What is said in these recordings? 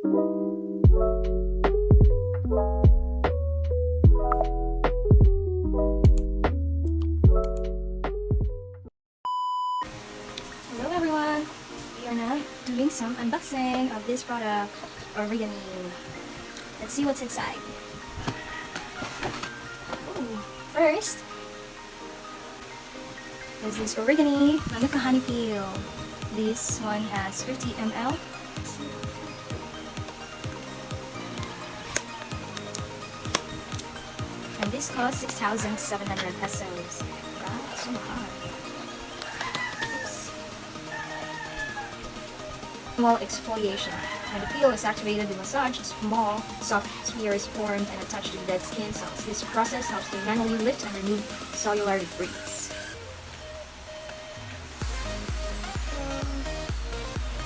Hello everyone! We are now doing some unboxing of this product, Origami. Let's see what's inside. Ooh, first is this Origani Manuka Honey Peel. This one has 50 ml. And this costs 6,700 pesos. That's so high. Small exfoliation. When the peel is activated, the massage, small, soft sphere is formed and attached to dead skin cells. This process helps to manually lift and remove cellular debris.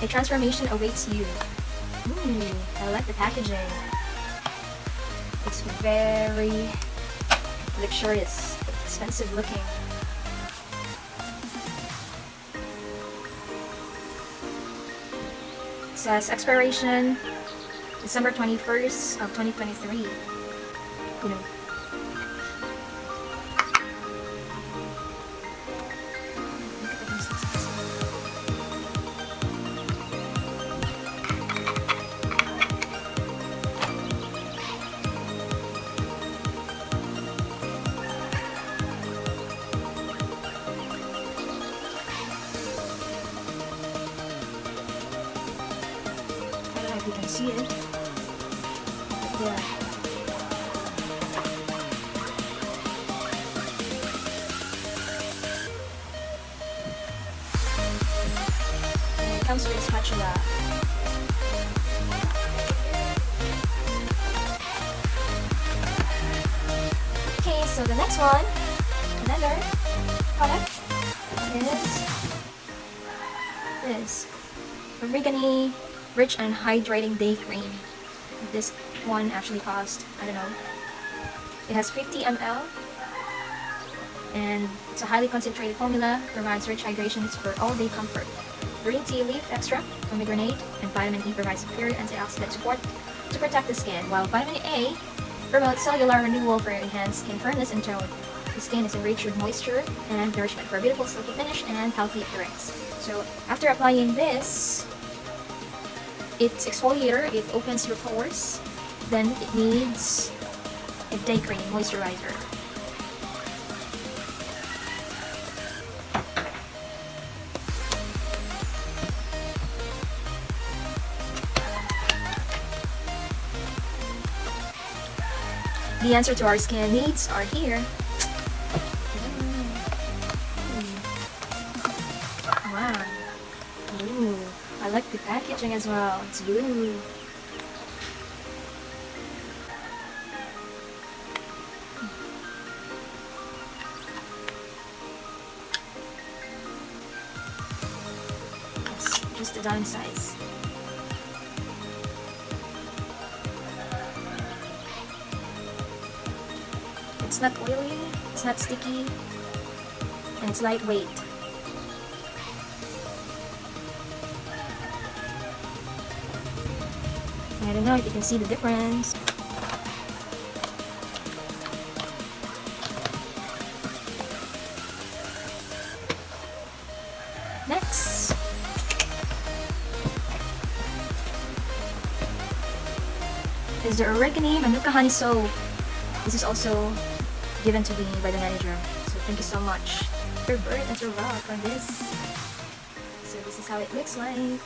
A transformation awaits you. Ooh, I like the packaging. It's very luxurious, expensive looking. It says expiration December 21st of 2023. You know. If you can see it. Yeah. And it comes with a spatula. Okay, so the next one, another product is this Origani Rich and Hydrating Day Cream. This one actually cost, I don't know, it has 50 ml and it's a highly concentrated formula, provides rich hydrations for all-day comfort. Green tea leaf extract, pomegranate, and vitamin E provides superior antioxidant support to protect the skin, while vitamin A promotes cellular renewal for enhanced skin firmness and tone. The skin is enriched with moisture and nourishment for a beautiful silky finish and healthy appearance. So after applying this, it's exfoliator, it opens your pores, then it needs a day cream moisturizer. The answer to our skin needs are here. Wow. Ooh. I like the packaging as well. It's blue. That's just the dime size. It's not oily, it's not sticky, and it's lightweight. I don't know if you can see the difference. Next is the Origami Manuka Honey Soap. This is also given to me by the manager. So thank you so much. Your bird and your rock on this. So this is how it looks like.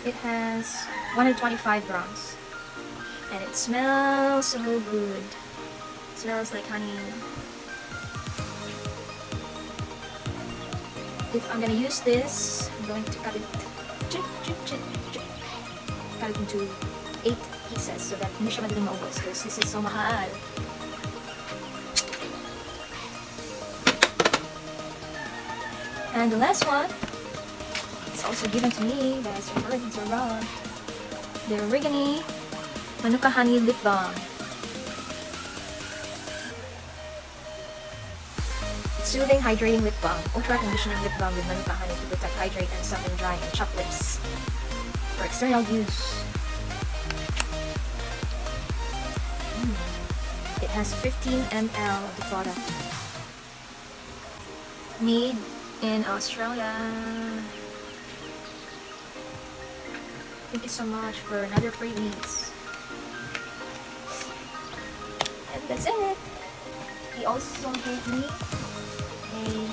It has 125 grams and it smells so good. It smells like honey. If I'm gonna use this, I'm going to cut it, cut it into 8 pieces so that hindi siya madaling maubos because this is so mahal. And the last one, also given to me by some persons around. The Origani Manuka Honey Lip Balm. It's Soothing Hydrating Lip Balm. Ultra Conditioning Lip Balm with Manuka honey to protect, hydrate, and soften dry and chapped lips. For external use. It has 15 ml of the product. Made in Australia. Thank you so much for another freebies. And that's it. He also gave me a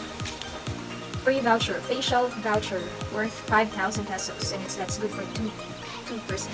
free voucher, facial voucher worth 5,000 pesos, and that's good for two person.